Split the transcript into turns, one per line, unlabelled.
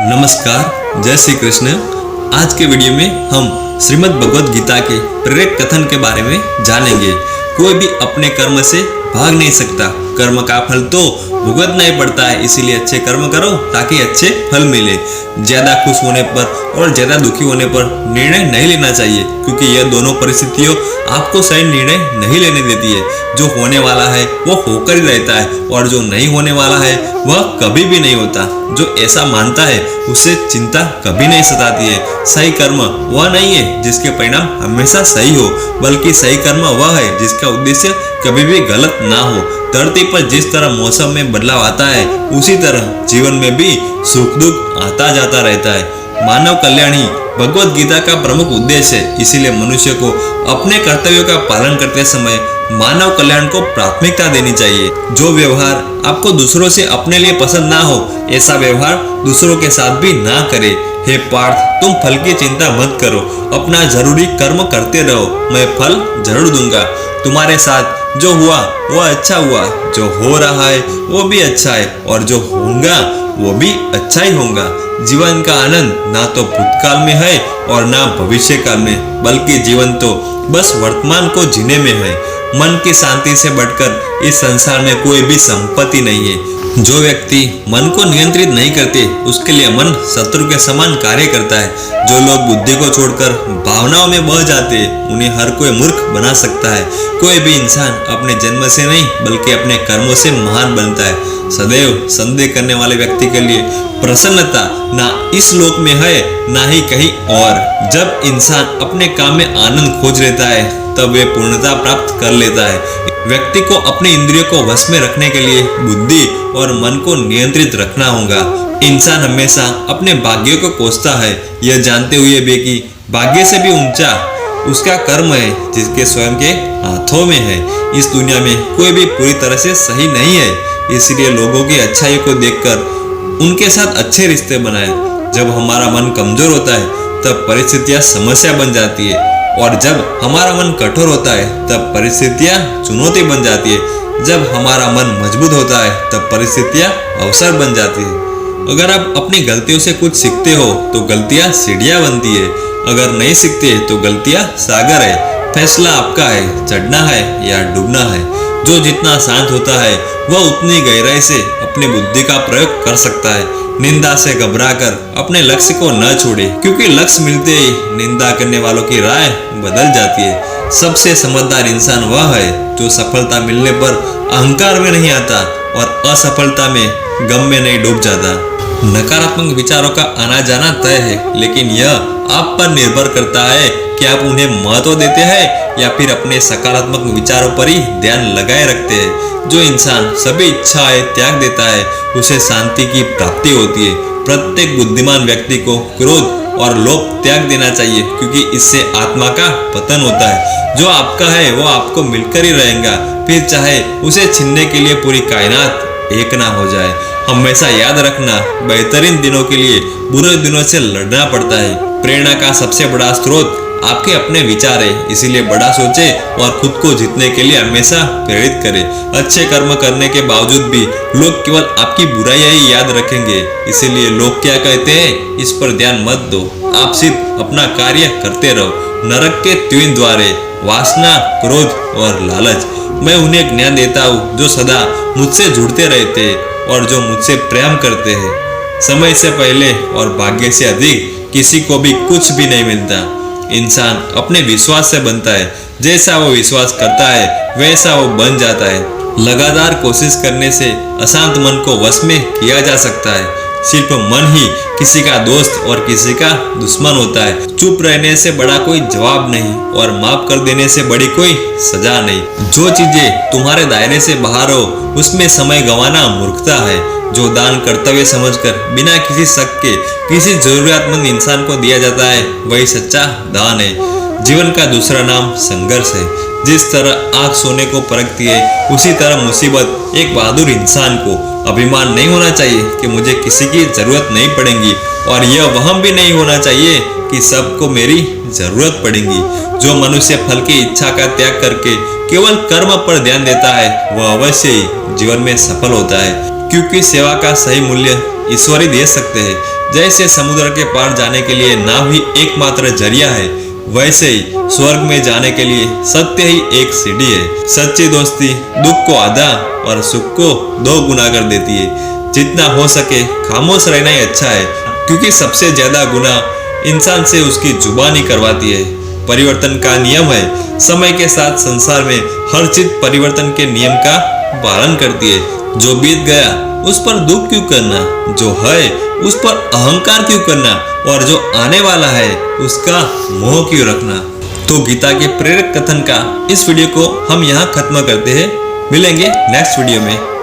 नमस्कार, जय श्री कृष्ण। आज के वीडियो में हम श्रीमद् भगवद गीता के प्रेरक कथन के बारे में जानेंगे। कोई भी अपने कर्म से भाग नहीं सकता, कर्म का फल तो भुगतना ही पड़ता है। इसीलिए अच्छे कर्म करो ताकि अच्छे फल मिले। ज्यादा खुश होने पर और ज्यादा दुखी होने पर निर्णय नहीं लेना चाहिए, क्योंकि यह दोनों परिस्थितियों आपको सही निर्णय नहीं लेने देती है। जो होने वाला है वो होकर ही रहता है, और जो नहीं होने वाला है वह कभी भी नहीं होता। जो ऐसा मानता है उसे चिंता कभी नहीं सताती है। सही कर्म वह नहीं है जिसके परिणाम हमेशा सही हो, बल्कि सही कर्म वह है जिसका उद्देश्य कभी भी गलत ना हो। धरती पर जिस तरह मौसम में बदलाव आता है, उसी तरह जीवन में भी सुख दुख आता जाता रहता है। मानव कल्याण ही भगवद गीता का प्रमुख उद्देश्य है। इसीलिए मनुष्य को अपने कर्तव्यों का पालन करते समय मानव कल्याण को प्राथमिकता देनी चाहिए। जो व्यवहार आपको दूसरों से अपने लिए पसंद ना हो, ऐसा व्यवहार दूसरों के साथ भी ना करे। हे पार्थ, तुम फल की चिंता मत करो, अपना जरूरी कर्म करते रहो, मैं फल जरूर दूंगा। तुम्हारे साथ जो हुआ वो अच्छा हुआ, जो हो रहा है वो भी अच्छा है, और जो होगा वो भी अच्छा ही होगा। जीवन का आनंद ना तो भूतकाल में है और ना भविष्य काल में, बल्कि जीवन तो बस वर्तमान को जीने में है। मन की शांति से बढ़कर इस संसार में कोई भी संपत्ति नहीं है। जो व्यक्ति मन को नियंत्रित नहीं करते, उसके लिए मन शत्रु के समान कार्य करता है। जो लोग बुद्धि को छोड़कर भावनाओं में बह जाते हैं, उन्हें हर कोई मूर्ख बना सकता है। कोई भी इंसान अपने जन्म से नहीं, बल्कि अपने कर्मों से महान बनता है। सदैव संदेह करने वाले व्यक्ति के लिए प्रसन्नता ना इस लोक में है, ना ही कहीं और। जब इंसान अपने काम में आनंद खोज लेता है, तब वे पूर्णता प्राप्त कर लेता है। व्यक्ति को अपने इंद्रियों को वश में रखने के लिए बुद्धि और मन को नियंत्रित रखना होगा। इंसान हमेशा अपने भाग्य को कोसता है, यह जानते हुए भी कि भाग्य से भी ऊंचा उसका कर्म है, जिसके स्वयं के हाथों में है। इस दुनिया में कोई भी पूरी तरह से सही नहीं है, इसलिए लोगों की अच्छाई को देखकर उनके साथ अच्छे रिश्ते बनाए। जब हमारा मन कमजोर होता है, तब परिस्थितियां समस्या बन जाती है, और जब हमारा मन कठोर होता है, तब परिस्थितियां चुनौती बन जाती है। जब हमारा मन मजबूत होता है, तब परिस्थितियां अवसर बन जाती है। अगर आप अपनी गलतियों से कुछ सीखते हो तो गलतियां सीढ़ियां बनती है। अगर नहीं सीखते तो गलतियां सागर है। फैसला आपका है, चढ़ना है या डूबना है। जो जितना शांत होता है वह उतनी गहराई से अपनी बुद्धि का प्रयोग कर सकता है। निंदा से घबराकर अपने लक्ष्य को न छोड़े, क्योंकि लक्ष्य मिलते ही निंदा करने वालों की राय बदल जाती है। सबसे समझदार इंसान वह है जो सफलता मिलने पर अहंकार में नहीं आता और असफलता में गम में नहीं डूब जाता। नकारात्मक विचारों का आना जाना तय है, लेकिन यह आप पर निर्भर करता है कि आप उन्हें महत्व देते हैं या फिर अपने सकारात्मक विचारों पर ही ध्यान लगाए रखते हैं। जो इंसान सभी इच्छाएं त्याग देता है, उसे शांति की प्राप्ति होती है। प्रत्येक बुद्धिमान व्यक्ति को क्रोध और लोभ त्याग देना चाहिए, क्योंकि इससे आत्मा का पतन होता है। जो आपका है वो आपको मिलकर ही रहेगा, फिर चाहे उसे छीनने के लिए पूरी कायनात एक ना हो जाए। हमेशा याद रखना, बेहतरीन दिनों के लिए बुरे दिनों से लड़ना पड़ता है। प्रेरणा का सबसे बड़ा स्रोत आपके अपने विचार है, इसीलिए बड़ा सोचे और खुद को जीतने के लिए हमेशा प्रेरित करें। अच्छे कर्म करने के बावजूद भी लोग केवल आपकी बुराइयां ही याद रखेंगे, इसीलिए लोग क्या कहते हैं इस पर ध्यान मत दो। आप सिर्फ अपना कार्य करते रहो। नरक के 3 द्वार है, वासना, क्रोध और लालच। मैं उन्हें ज्ञान देता हूँ जो सदा मुझसे जुड़ते रहते हैं और जो मुझसे प्रेम करते हैं। समय से पहले और भाग्य से अधिक किसी को भी कुछ भी नहीं मिलता। इंसान अपने विश्वास से बनता है। जैसा वो विश्वास करता है वैसा वो बन जाता है। लगातार कोशिश करने से अशांत मन को वश में किया जा सकता है। सिर्फ मन ही किसी का दोस्त और किसी का दुश्मन होता है। चुप रहने से बड़ा कोई जवाब नहीं, और माफ कर देने से बड़ी कोई सजा नहीं। जो चीजें तुम्हारे दायरे से बाहर हो, उसमें समय गंवाना मूर्खता है। जो दान कर्तव्य समझकर बिना किसी शक के किसी जरूरतमंद इंसान को दिया जाता है, वही सच्चा दान है। जीवन का दूसरा नाम संघर्ष है। जिस तरह आग सोने को परखती है, उसी तरह मुसीबत एक बहादुर इंसान को अभिमान नहीं होना चाहिए कि मुझे किसी की जरूरत नहीं पड़ेगी, और यह वहम भी नहीं होना चाहिए कि सबको मेरी जरूरत पड़ेगी। जो मनुष्य फल की इच्छा का त्याग करके केवल कर्म पर ध्यान देता है, वह अवश्य ही जीवन में सफल होता है, क्योंकि सेवा का सही मूल्य ईश्वर ही दे सकते हैं। जैसे समुद्र के पार जाने के लिए नाव ही एकमात्र जरिया है, वैसे ही स्वर्ग में जाने के लिए सत्य ही एक सीढ़ी है। सच्ची दोस्ती दुख को आधा और सुख को 2 गुना कर देती है। जितना हो सके खामोश रहना ही अच्छा है, क्योंकि सबसे ज्यादा गुना इंसान से उसकी जुबानी करवाती है। परिवर्तन का नियम है, समय के साथ संसार में हर चीज परिवर्तन के नियम का पालन करती है। जो बीत गया उस पर दुख क्यों करना, जो है उस पर अहंकार क्यों करना, और जो आने वाला है उसका मोह क्यों रखना। तो गीता के प्रेरक कथन का इस वीडियो को हम यहाँ खत्म करते हैं। मिलेंगे नेक्स्ट वीडियो में।